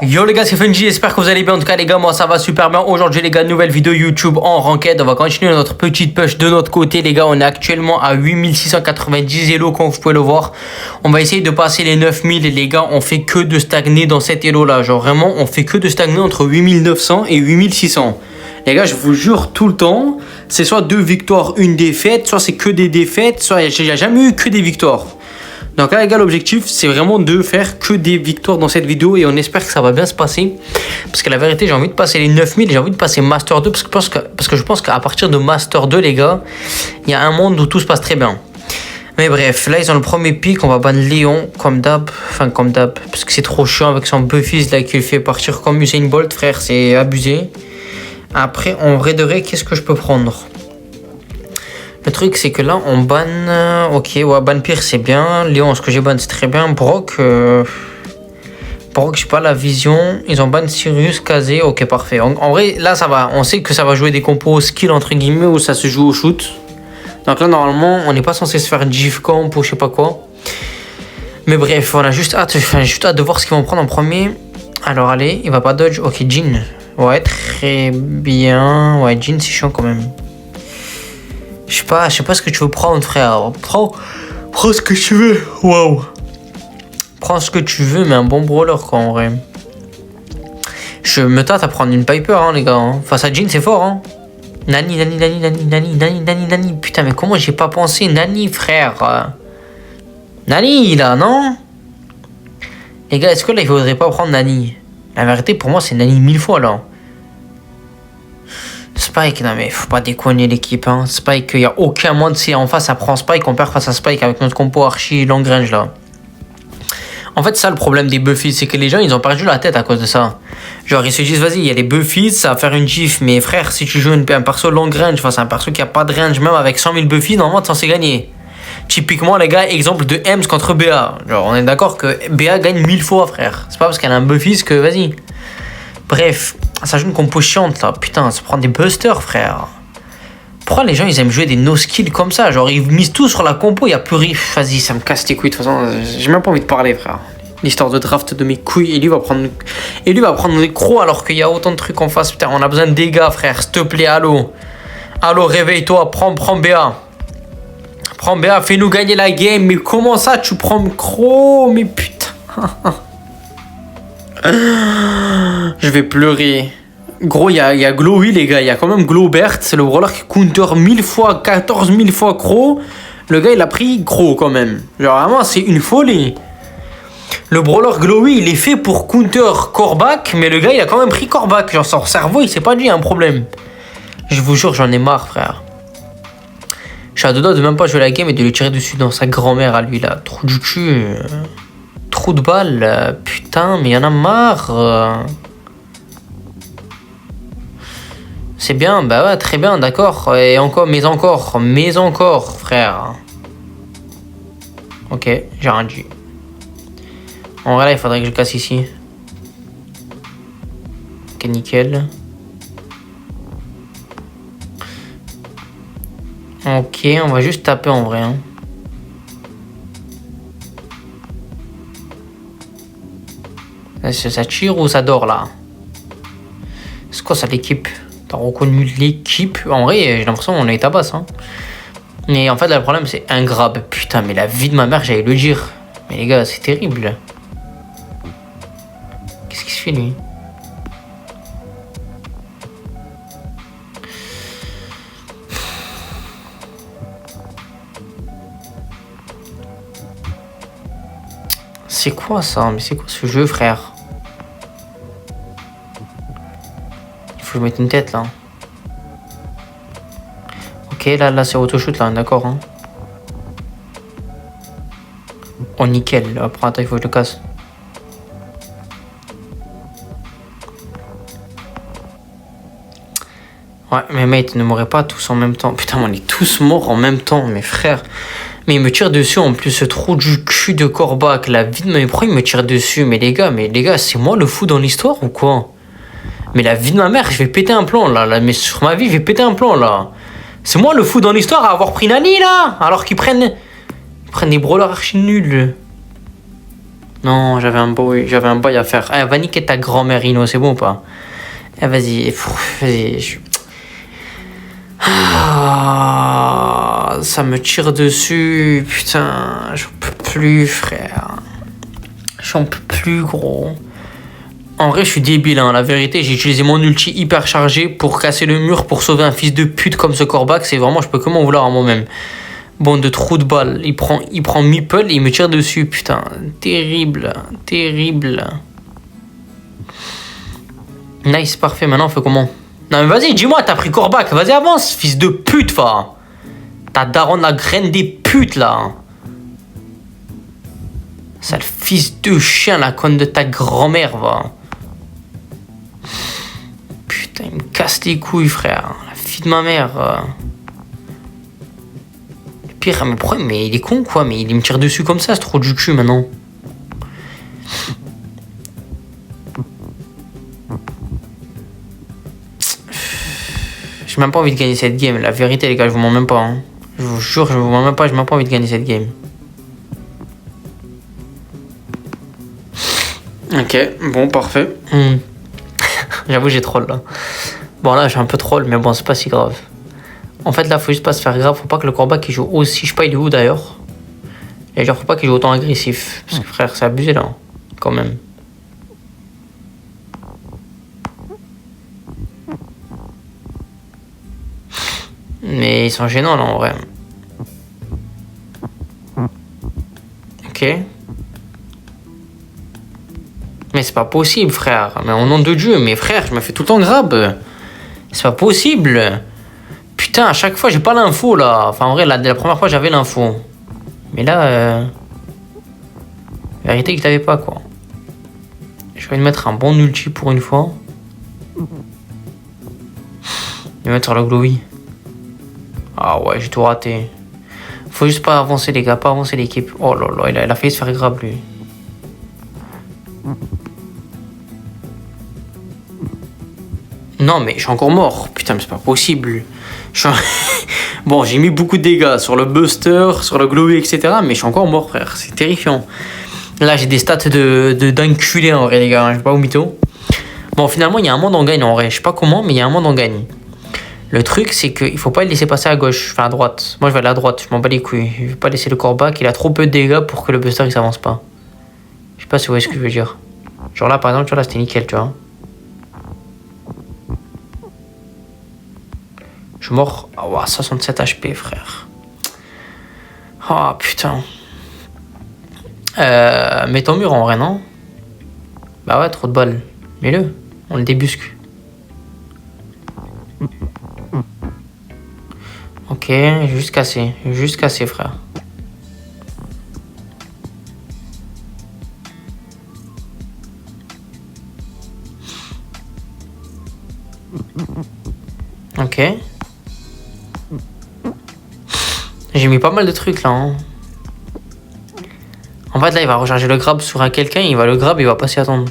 Yo les gars, c'est Fungi, j'espère que vous allez bien. En tout cas les gars, moi ça va super bien. Aujourd'hui les gars, nouvelle vidéo YouTube en ranked. On va continuer notre petite push de notre côté les gars. On est actuellement à 8690 elo comme vous pouvez le voir. On va essayer de passer les 9000 les gars. On fait que de stagner dans cet elo là. Genre vraiment, on fait que de stagner entre 8900 et 8600. Les gars, je vous jure tout le temps, c'est soit 2 victoires, 1 défaite, soit c'est que des défaites, soit il n'y a jamais eu que des victoires. Donc là les gars, l'objectif c'est vraiment de faire que des victoires dans cette vidéo et on espère que ça va bien se passer. Parce que la vérité, j'ai envie de passer les 9000, j'ai envie de passer Master 2 parce que je pense qu'à partir de Master 2 les gars, il y a un monde où tout se passe très bien. Mais bref, là ils ont le premier pick, on va ban Léon comme d'hab, parce que c'est trop chiant avec son Buffy là qui le fait partir comme Usain Bolt frère, c'est abusé. Après en vrai de vrai, qu'est-ce que je peux prendre? Le truc c'est que là on ban, ok ouais, ban pire c'est bien, Léon ce que j'ai ban c'est très bien, Brock j'ai pas la vision, ils ont ban Sirius, Kazé, ok parfait. En vrai là ça va, on sait que ça va jouer des compos skill entre guillemets où ça se joue au shoot. Donc là normalement on n'est pas censé se faire GIF comp ou je sais pas quoi. Mais bref, on a juste hâte de voir ce qu'ils vont prendre en premier. Alors allez, il va pas dodge, ok Jhin. Ouais très bien, ouais Jhin c'est chiant quand même. Je sais pas ce que tu veux prendre, frère. Prends ce que tu veux. Waouh. Prends ce que tu veux, mais un bon brawler, quoi, en vrai. Je me tâte à prendre une Piper, hein, les gars. Hein. Face à Jhin, c'est fort, hein. Nani. Putain, mais comment j'ai pas pensé Nani, frère. Nani, là, non? Les gars, est-ce que là, il faudrait pas prendre Nani? La vérité, pour moi, c'est Nani 1000 fois, là. Spike, non mais faut pas déconner l'équipe, hein. Spike, il n'y a aucun monde, si en face ça prend Spike, on perd face à Spike avec notre compo archi long range là. En fait, ça le problème des Buffys, c'est que les gens ils ont perdu la tête à cause de ça. Genre ils se disent, vas-y, il y a les Buffys, ça va faire une gif, mais frère, si tu joues un perso long range face à un perso qui a pas de range, même avec 100 000 Buffys, normalement t'es censé gagner. Typiquement, les gars, exemple de Ems contre BA. Genre, on est d'accord que BA gagne 1000 fois, frère. C'est pas parce qu'elle a un Buffys que, vas-y. Bref, ça joue une compo chiante là, putain, ça prend des busters frère. Pourquoi les gens ils aiment jouer des no-skills comme ça? Genre ils misent tout sur la compo, il y a plus rien. Vas-y, ça me casse les couilles de toute façon, j'ai même pas envie de parler frère. L'histoire de draft de mes couilles, et lui va prendre des crocs alors qu'il y a autant de trucs en face. Putain, on a besoin de dégâts frère, s'il te plaît, allô. Allô, réveille-toi, prends BA. Prends BA, fais-nous gagner la game. Mais comment ça tu prends le croc? Mais putain. Je vais pleurer. Gros, il y a Glowy, les gars. Il y a quand même Glowbert. C'est le brawler qui counter 1000 fois, 14 000 fois Crow. Le gars, il a pris Crow quand même. Genre, vraiment, c'est une folie. Le brawler Glowy, il est fait pour counter Kor'bak. Mais le gars, il a quand même pris Kor'bak. Genre, son cerveau, il s'est pas dit, il y a un problème. Je vous jure, j'en ai marre, frère. Je suis à deux doigts de même pas jouer la game et de lui tirer dessus dans sa grand-mère à lui, là. Trou du cul. Trou de balle, putain, mais il y en a marre. C'est bien, bah ouais, très bien, d'accord. Et encore, mais encore, frère. Ok, j'ai rien dit. En vrai, là, il faudrait que je casse ici. Ok, nickel. Ok, on va juste taper en vrai, hein. Ça tire ou ça dort là? C'est quoi ça l'équipe? T'as reconnu l'équipe? En vrai j'ai l'impression qu'on a été à basse hein. Mais en fait là, le problème c'est un grab. Putain mais la vie de ma mère j'allais le dire. Mais les gars c'est terrible. Qu'est-ce qu'il se fait lui? C'est quoi ça? Mais c'est quoi ce jeu frère? Je vais mettre une tête là. Ok, là c'est auto-shoot là, d'accord. Hein. Oh nickel, après attends, il faut que je le casse. Ouais, mais mate, ne mourrez pas tous en même temps. Putain, on est tous morts en même temps, mes frères. Mais il me tire dessus en plus, ce trou du cul de Kor'bak, la vie de ma... Mais pourquoi il me tire dessus? Mais les gars, c'est moi le fou dans l'histoire ou quoi? Mais la vie de ma mère, je vais péter un plomb là. Mais sur ma vie, je vais péter un plomb là. C'est moi le fou dans l'histoire à avoir pris Nani là. Alors qu'ils prennent des brawlers archi nuls. Non, j'avais un bail à faire. Eh, va niquer ta grand-mère, Ino, c'est bon ou pas? Eh, vas-y, vas-y. Ah, ça me tire dessus, putain, j'en peux plus, frère. J'en peux plus, gros. En vrai, je suis débile, hein. La vérité, j'ai utilisé mon ulti hyper chargé pour casser le mur, pour sauver un fils de pute comme ce Corbac. C'est vraiment, je peux que m'en vouloir à moi-même. Bon, de trou de balle. Il prend Meeple et il me tire dessus, putain. Terrible, terrible. Nice, parfait. Maintenant, on fait comment? Non, mais vas-y, dis-moi, t'as pris Corbac. Vas-y, avance, fils de pute, va. T'as daronne la graine des putes, là. Sale fils de chien, la conne de ta grand-mère, va. Putain, il me casse les couilles, frère. La fille de ma mère. Le pire, mais pourquoi? Mais il est con, quoi. Mais il me tire dessus comme ça, c'est trop du cul, maintenant. J'ai même pas envie de gagner cette game. La vérité, les gars, je vous mens même pas. Hein. Je vous jure, je vous mens même pas. J'ai même pas envie de gagner cette game. Ok, bon, parfait. J'avoue, j'ai troll là. Bon, là, j'ai un peu troll, mais bon, c'est pas si grave. En fait, là, faut juste pas se faire grave. Faut pas que le Corbac il joue aussi. Je sais pas, il est où d'ailleurs. Et genre, faut pas qu'il joue autant agressif. Parce que frère, c'est abusé là. Quand même. Mais ils sont gênants là en vrai. Ok. Mais c'est pas possible, frère. Mais au nom de Dieu, mais frère, je me fais tout le temps grab. C'est pas possible. Putain, à chaque fois, j'ai pas l'info là. Enfin, en vrai, la première fois, j'avais l'info. Mais là, vérité que je l'avais pas, quoi. Je vais mettre un bon ulti pour une fois. Je vais mettre sur le glowy. Ah ouais, j'ai tout raté. Faut juste pas avancer, les gars, pas avancer l'équipe. Oh là là, il a failli se faire grab, lui. Non, mais je suis encore mort. Putain, mais c'est pas possible. Bon, j'ai mis beaucoup de dégâts sur le Buster, sur le Glowy, etc. Mais je suis encore mort, frère. C'est terrifiant. Là, j'ai des stats d'enculé en vrai, les gars. Je vais pas au mytho. Bon, finalement, il y a un monde en gagne en vrai. Je sais pas comment, mais il y a un monde en gagne. Le truc, c'est qu'il faut pas le laisser passer à gauche, enfin à droite. Moi, je vais aller à droite. Je m'en bats les couilles. Je vais pas laisser le Corbac. Il a trop peu de dégâts pour que le Buster il s'avance pas. Je sais pas si vous voyez ce que je veux dire. Genre là, par exemple, tu vois, là, c'était nickel, tu vois. Je suis mort. Oh, 67 HP, frère. Oh, putain. Mets ton mur en vrai, non? Bah ouais, trop de balles. Mets-le. On le débusque. Ok, j'ai juste cassé. J'ai juste cassé, frère. Ok. J'ai mis pas mal de trucs là. Hein. En fait, là, il va recharger le grab sur un quelqu'un. Il va le grab, il va pas s'y attendre.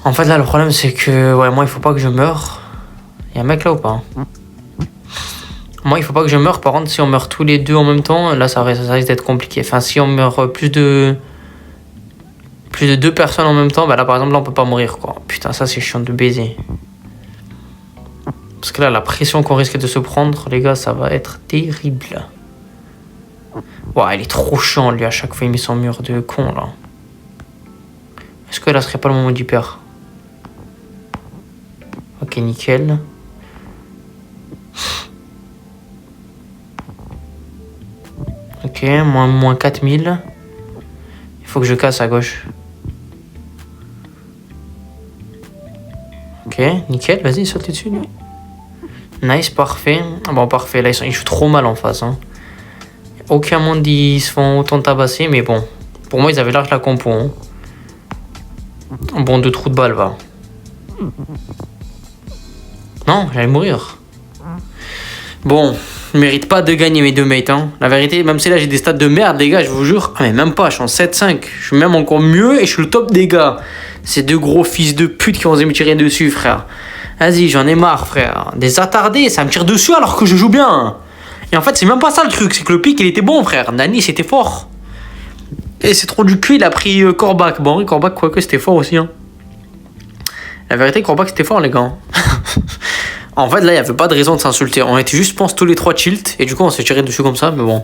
En fait, là, le problème, c'est que... Ouais, moi, il faut pas que je meure. Il y a un mec là ou pas? Moi, il faut pas que je meure. Par contre, si on meurt tous les deux en même temps, là, ça risque d'être compliqué. Enfin, si on meurt plus de 2 personnes en même temps, bah là, par exemple, là, on peut pas mourir, quoi. Putain, ça, c'est chiant de baiser. Parce que là, la pression qu'on risque de se prendre, les gars, ça va être terrible. Ouais, il est trop chiant, lui, à chaque fois, il met son mur de con, là. Est-ce que là, ce serait pas le moment d'y perdre? Ok, nickel. Ok, moins 4000. Il faut que je casse à gauche. Ok, nickel, vas-y, saute dessus, lui. Nice, parfait. Bon, parfait, là, ils jouent trop mal en face. Hein. Aucun monde, ils se font autant tabasser, mais bon. Pour moi, ils avaient large la compo. Hein. Bon, 2 trous de balle, va. Non, j'allais mourir. Bon, je mérite pas de gagner mes 2 mates. Hein. La vérité, même si là j'ai des stats de merde, les gars, je vous jure. Ah, mais même pas, je suis en 7-5. Je suis même encore mieux et je suis le top des gars. Ces 2 gros fils de pute qui vont me tirer dessus, frère. Vas-y, j'en ai marre, frère. Des attardés, ça me tire dessus alors que je joue bien. Et en fait, c'est même pas ça le truc. C'est que le pic, il était bon, frère. Nani, c'était fort. Et c'est trop du cul, il a pris Korbach. Bon, Korbach, quoique c'était fort aussi. Hein. La vérité, Korbach, c'était fort, les gars. En fait, là, il n'y avait pas de raison de s'insulter. On était juste, je pense, tous les trois chilt. Et du coup, on s'est tiré dessus comme ça. Mais bon,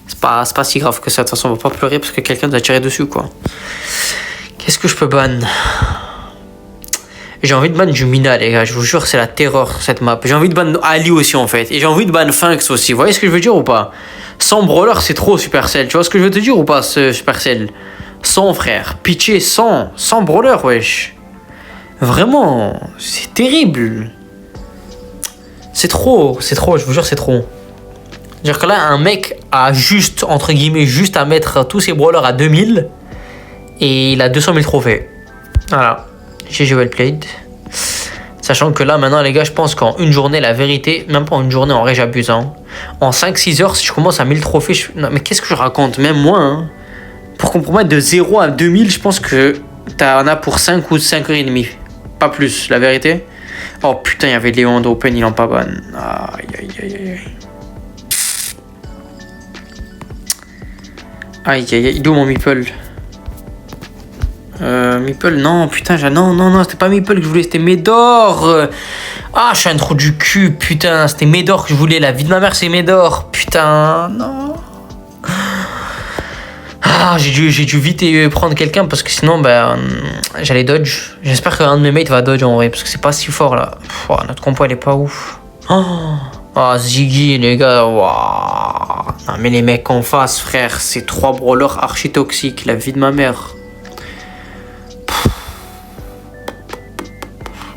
c'est pas si grave que ça. De toute façon, on va pas pleurer parce que quelqu'un nous a tiré dessus, quoi. Qu'est-ce que je peux ban? J'ai envie de ban Jumina, les gars. Je vous jure, c'est la terreur, cette map. J'ai envie de ban Ali aussi, en fait. Et j'ai envie de ban Finks aussi. Vous voyez ce que je veux dire ou pas? Sans brawler, c'est trop Supercell. Tu vois ce que je veux te dire ou pas, ce Supercell? Sans, frère. Pitché, sans brawler, wesh. Vraiment, c'est terrible. C'est trop, je vous jure, c'est trop. C'est-à-dire que là, un mec a juste, entre guillemets, juste à mettre tous ses brawlers à 2000 et il a 200 000 trophées. Voilà. GG well played. Sachant que là, maintenant, les gars, je pense qu'en une journée, la vérité, même pas en une journée, en vrai, j'abuse. Hein. En 5-6 heures, si je commence à 1000 trophées, non, mais qu'est-ce que je raconte? Même moi, hein. Pour compromettre de 0 à 2000, je pense que t'en as pour 5 ou 5 heures et demie. Pas plus, la vérité. Oh putain, il y avait Léon d'Open, il en pas ban. Aïe, aïe, aïe, aïe. Aïe, aïe, aïe. D'où mon Meeple? Meeple, non, putain, non, c'était pas Meeple que je voulais, c'était Médor. Ah, je suis un trou du cul, putain, c'était Médor que je voulais. La vie de ma mère, c'est Médor. Putain, non. Ah, j'ai dû vite prendre quelqu'un parce que sinon, j'allais dodge. J'espère qu'un de mes mates va dodge en vrai parce que c'est pas si fort là. Pff, notre compo elle est pas ouf. Oh, Ziggy, les gars. Wow. Non, mais les mecs en face, frère, c'est 3 brawlers archi toxiques. La vie de ma mère. Pff.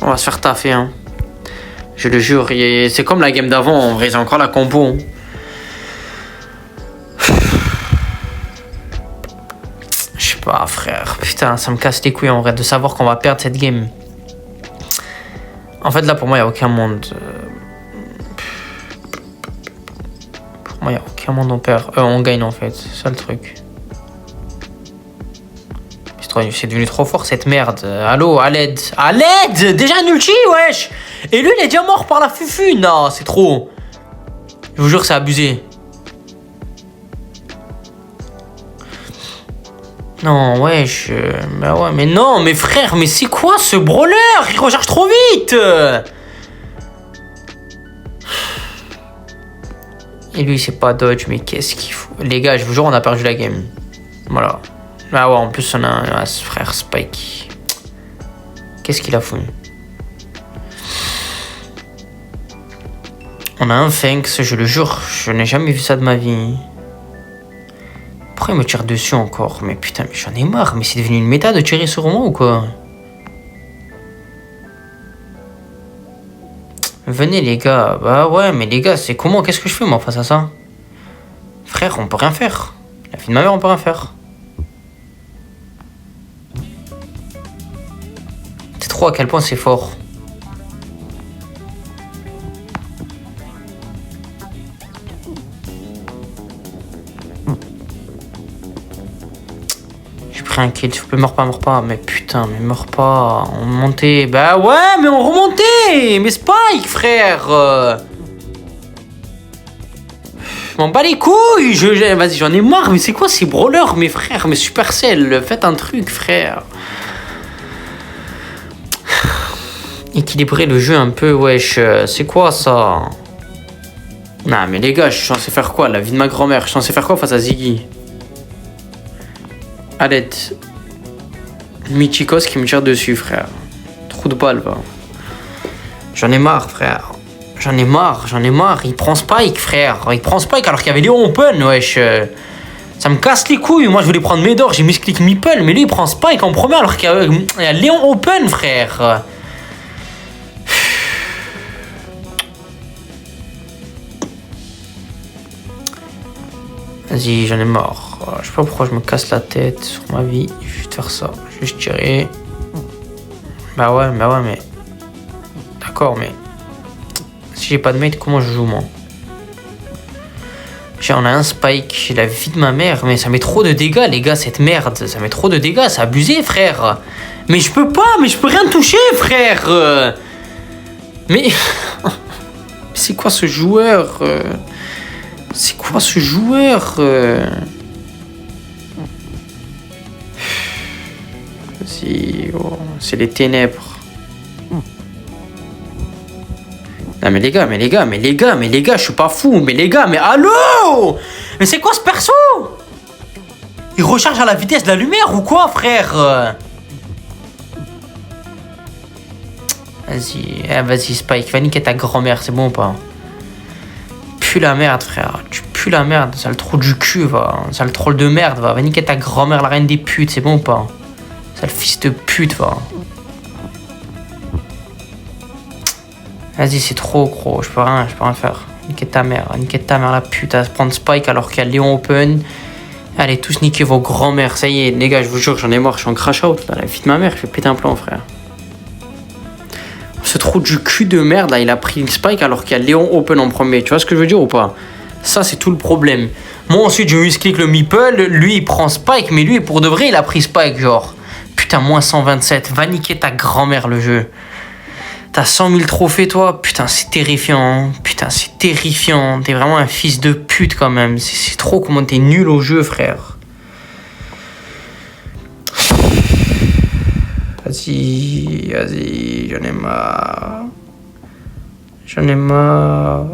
On va se faire taffer, hein. Je le jure. C'est comme la game d'avant en vrai, c'est encore la compo. Hein. Bah frère, putain, ça me casse les couilles en vrai de savoir qu'on va perdre cette game. En fait là pour moi il n'y a aucun monde. Pour moi il n'y a aucun monde on perd. On gagne en fait, c'est ça le truc. C'est devenu trop fort cette merde. Allô, à l'aide. À l'aide. Déjà un ulti, wesh. Et lui il est déjà mort par la fufu. Non, c'est trop. Je vous jure c'est abusé. Non, wesh, bah ouais, mais non, mais frère, mais c'est quoi ce brawler? Il recharge trop vite. Et lui, c'est pas dodge, mais qu'est-ce qu'il faut? Les gars, je vous jure, on a perdu la game. Voilà. Ah ouais, en plus, on a un frère Spike. Qu'est-ce qu'il a foutu? On a un Finks, je le jure, je n'ai jamais vu ça de ma vie. Pourquoi il me tire dessus encore? Mais putain, mais j'en ai marre. Mais c'est devenu une méta de tirer sur moi ou quoi? Venez les gars. Bah ouais, mais les gars, c'est comment? Qu'est-ce que je fais moi face à ça? Frère, on peut rien faire. La fille de ma mère, on peut rien faire. C'est trop à quel point c'est fort. Un kill, s'il vous plaît, meurs pas, mais putain, mais meurs pas, on montait, bah ouais, mais on remontait, mais Spike, frère, je m'en bats les couilles, vas-y, j'en ai marre, mais c'est quoi ces brawlers, mes frères, mes Supercell, faites un truc, frère, équilibrer le jeu un peu, wesh, c'est quoi ça? Non, mais les gars, je suis censé faire quoi, la vie de ma grand-mère, je suis censé faire quoi face à Ziggy? À l'aide. Michikos qui me tire dessus, frère. Trou de balle, va. J'en ai marre, frère. J'en ai marre. Il prend Spike, frère. Il prend Spike alors qu'il y avait Léon Open, wesh. Ça me casse les couilles. Moi, je voulais prendre Médor, j'ai mis ce clic Meeple. Mais lui, il prend Spike en premier alors qu'il y a Léon Open, frère. Vas-y, j'en ai marre. Je sais pas pourquoi je me casse la tête sur ma vie. Je vais juste faire ça. Je vais juste tirer. Bah ouais, mais... D'accord, mais... Si j'ai pas de mate, comment je joue, moi? On a un Spike. J'ai la vie de ma mère. Mais ça met trop de dégâts, les gars, cette merde. Ça met trop de dégâts. C'est abusé, frère. Mais je peux pas. Mais je peux rien toucher, frère. Mais... C'est quoi ce joueur? C'est quoi ce joueur? Vas-y, oh, c'est les ténèbres. Non mais les gars, je suis pas fou, mais les gars, mais allô? Mais c'est quoi ce perso? Il recharge à la vitesse de la lumière ou quoi, frère? Vas-y Spike, va niquer ta grand-mère, c'est bon ou pas? Pue la merde, frère, tu pues la merde, sale trou du cul, va, sale troll de merde, va niquer ta grand-mère, la reine des putes, c'est bon ou pas? Sale fils de pute, va. Vas-y, c'est trop gros, je peux rien faire. Niquez ta mère la pute, à se prendre Spike alors qu'il y a Léon Open. Allez, tous niquer vos grands-mères, ça y est, les gars, je vous jure, j'en ai marre, je suis en crash out, là, la fille de ma mère, je vais péter un plan, frère. Ce trou du cul de merde, là, il a pris Spike alors qu'il y a Léon Open en premier, tu vois ce que je veux dire ou pas? Ça, c'est tout le problème. Moi, ensuite, je misclick le meeple, lui, il prend Spike, mais lui, pour de vrai, il a pris Spike, genre. Putain, moins 127, va niquer ta grand-mère, le jeu. T'as 100 000 trophées, toi? Putain, c'est terrifiant. Hein. Putain, c'est terrifiant. T'es vraiment un fils de pute, quand même. C'est trop comment t'es nul au jeu, frère. Vas-y, j'en ai marre. J'en ai marre,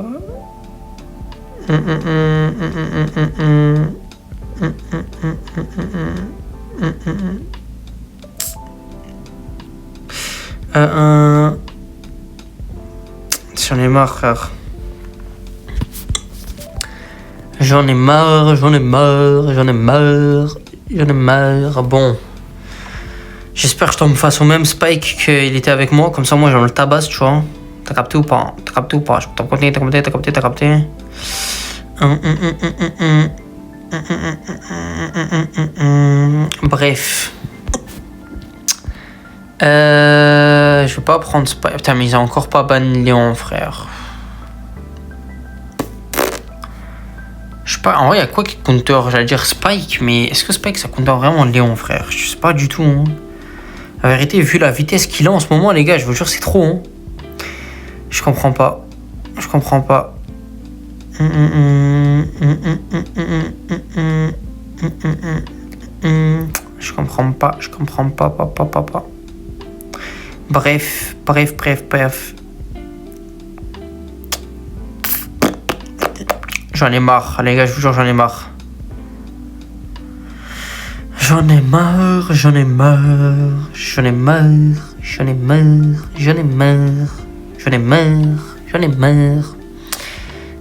frère. J'en ai marre. Bon. J'espère que je tombe face au même Spike qu'il était avec moi. Comme ça, moi, j'en le tabasse, tu vois. T'as capté ou pas? Je peux t'as capté. Bref. Je vais pas prendre Spike. Putain, mais ils ont encore pas ban Léon, frère. Je sais pas, en vrai, il y a quoi qui counter? J'allais dire Spike, mais est-ce que Spike ça counter vraiment Léon, frère? Je sais pas du tout. Hein. La vérité, vu la vitesse qu'il a en ce moment, les gars, je vous jure, c'est trop. Hein. Je comprends pas. Je comprends pas. Bref. J'en ai marre, les gars, je vous jure, j'en ai marre. J'en ai marre.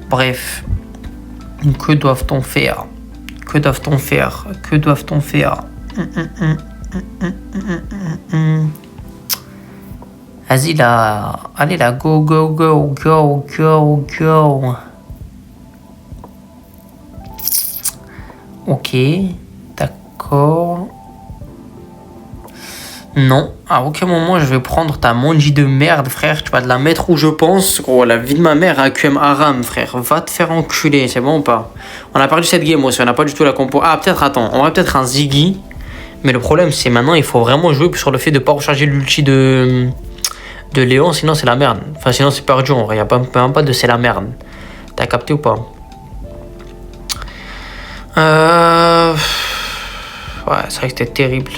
Bref. Que doit-on faire? Vas-y là. Allez là, go. Ok, d'accord. Non, à aucun moment je vais prendre ta Monji de merde, frère. Tu vas te la mettre où je pense. Gros, la vie de ma mère à QM Aram, frère. Va te faire enculer, c'est bon ou pas? On a perdu cette game aussi, on n'a pas du tout la compo. Ah, peut-être, attends, on aurait peut-être un Ziggy. Mais le problème, c'est maintenant, il faut vraiment jouer sur le fait de ne pas recharger l'ulti de Léon, sinon c'est la merde. Enfin, sinon c'est perdu, il n'y a même pas de c'est la merde. T'as capté ou pas? Ouais, c'est vrai que c'était terrible.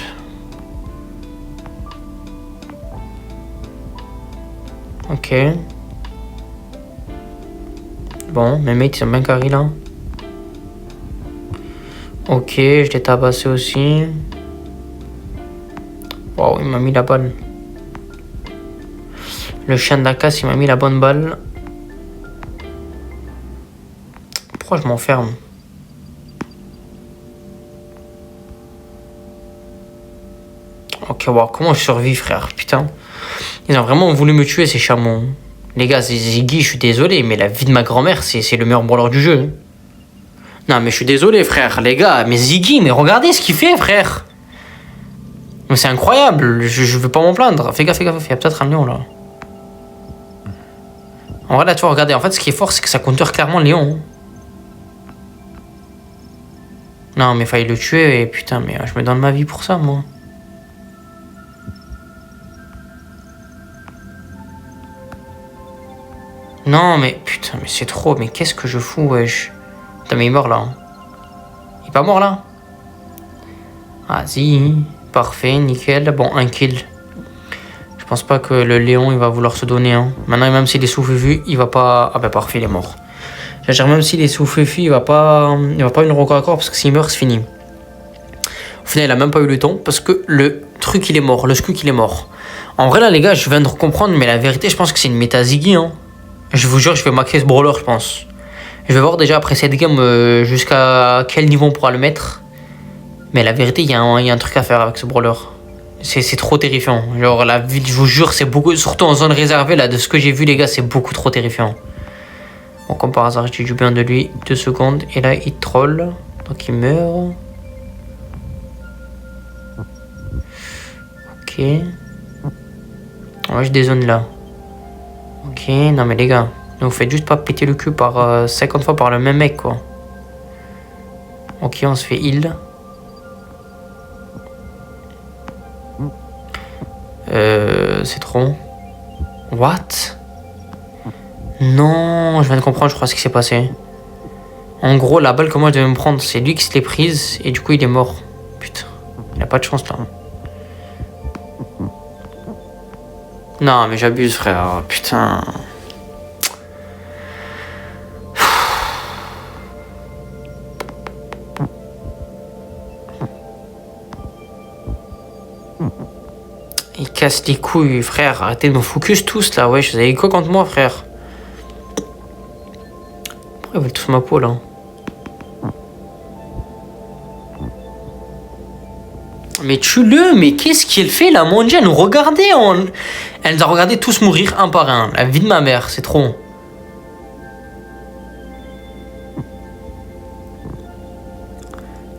Ok. Bon, mes mates ils ont bien carré là. Ok, je l'ai tabassé aussi. Wow, il m'a mis la balle. Le chien de la casse, il m'a mis la bonne balle. Pourquoi je m'enferme? Ok, wow, comment je survis, frère? Putain. Ils ont vraiment voulu me tuer, ces chameaux. Les gars, c'est Ziggy, je suis désolé, mais la vie de ma grand-mère, c'est le meilleur brawler du jeu. Non, mais je suis désolé, frère, les gars. Mais Ziggy, mais regardez ce qu'il fait, frère. Mais c'est incroyable, je veux pas m'en plaindre. Fais gaffe, il y a peut-être un lion, là. En vrai, là, tu vois, regardez, en fait, ce qui est fort, c'est que ça contourne clairement Léon. Non, mais fallait le tuer, et putain, mais je me donne ma vie pour ça, moi. Non, mais putain, mais c'est trop. Mais qu'est-ce que je fous, wesh? Putain, mais il est mort là. Hein. Il est pas mort là? Vas-y. Parfait, nickel. Bon, un kill. Je pense pas que le Léon, il va vouloir se donner. Hein. Maintenant, même s'il est sous fufu, il va pas... Ah bah parfait, il est mort. J'allais dire, même s'il est sous fufu, il va pas une record à corps parce que s'il meurt, c'est fini. Au final, il a même pas eu le temps parce que le truc, il est mort. Le scoop, il est mort. En vrai, là, les gars, je viens de comprendre, mais la vérité, je pense que c'est une méta Ziggy. Hein. Je vous jure, je vais maxer ce brawler, je pense. Je vais voir déjà après cette game jusqu'à quel niveau on pourra le mettre. Mais la vérité, il y a un truc à faire avec ce brawler. C'est trop terrifiant. Genre, la ville, je vous jure, c'est beaucoup. Surtout en zone réservée, là, de ce que j'ai vu, les gars, c'est beaucoup trop terrifiant. Bon, comme par hasard, j'ai du bien de lui. 2 secondes. Et là, il troll. Donc, il meurt. Ok. Ouais, j'ai des zones là. Ok, non, mais les gars, ne vous faites juste pas péter le cul par 50 fois par le même mec, quoi. Ok, on se fait heal. C'est trop. What? Non, je viens de comprendre, je crois, ce qui s'est passé. En gros, la balle que moi je devais me prendre, c'est lui qui se l'est prise et du coup il est mort. Putain, il a pas de chance là. Non, mais j'abuse, frère. Putain. Il casse les couilles, frère. Arrêtez de me focus tous là. Ouais, vous avez quoi contre moi, frère? Pourquoi ils veulent tous ma peau là? Mais tue-le, mais qu'est-ce qu'elle fait la mondiale? Nous regardez, elle nous a regardé tous mourir un par un. La vie de ma mère, c'est trop.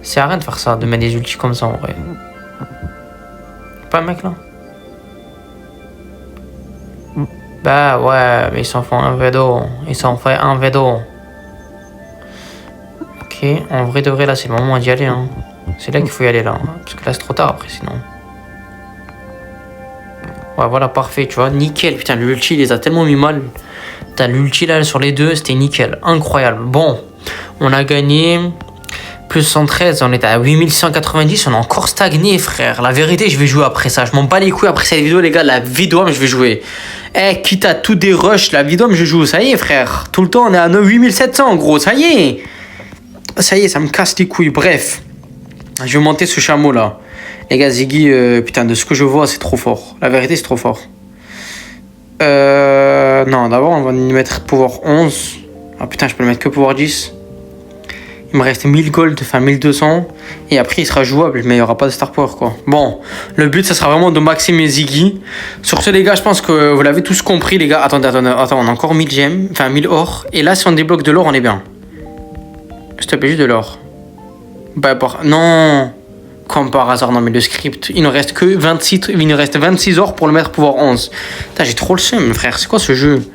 C'est à rien de faire ça, de mettre des ultis comme ça en vrai. Pas un mec là? Bah ouais, mais ils s'en font un V2. Ils s'en font un V2. Ok, en vrai de vrai là, c'est le moment d'y aller. Hein. C'est là qu'il faut y aller là. Hein, parce que là, c'est trop tard après sinon. Ouais, voilà, parfait, tu vois, nickel. Putain, l'ulti, il les a tellement mis mal. T'as l'ulti là sur les deux, c'était nickel. Incroyable. Bon, on a gagné. Plus 113, on est à 8690, on a encore stagné, frère. La vérité, je vais jouer après ça. Je m'en bats les couilles après cette vidéo, les gars. La vidéo, je vais jouer. Eh, quitte à tout des rushs, la vidéo, je joue. Ça y est, frère. Tout le temps, on est à 8700, en gros. Ça y est. Ça y est, ça me casse les couilles. Bref, je vais monter ce chameau là. Les gars, Ziggy, putain, de ce que je vois, c'est trop fort. La vérité, c'est trop fort. Non, d'abord, on va lui mettre pouvoir 11. Ah putain, je peux le mettre que pouvoir 10. Il me reste 1000 gold, enfin 1200. Et après, il sera jouable, mais il n'y aura pas de star power, quoi. Bon, le but, ça sera vraiment de maxer mes Ziggy. Sur ce, les gars, je pense que vous l'avez tous compris, les gars. Attendez, on a encore 1000 gemmes, enfin 1000 or. Et là, si on débloque de l'or, on est bien. S'il te plaît, juste de l'or. Bah, non. Comme par hasard, non, mais le script, il ne reste que 26, il nous reste 26 or pour le mettre pouvoir 11. Putain, j'ai trop le seum, frère. C'est quoi ce jeu?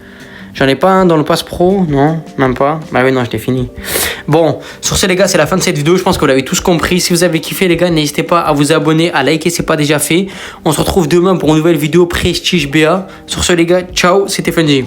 J'en ai pas un dans le pass pro, non, même pas. Bah oui, non, je l'ai fini. Bon, sur ce les gars, c'est la fin de cette vidéo. Je pense que vous l'avez tous compris. Si vous avez kiffé les gars, n'hésitez pas à vous abonner, à liker, c'est pas déjà fait. On se retrouve demain pour une nouvelle vidéo Prestige BA. Sur ce les gars, ciao, c'était Funzy.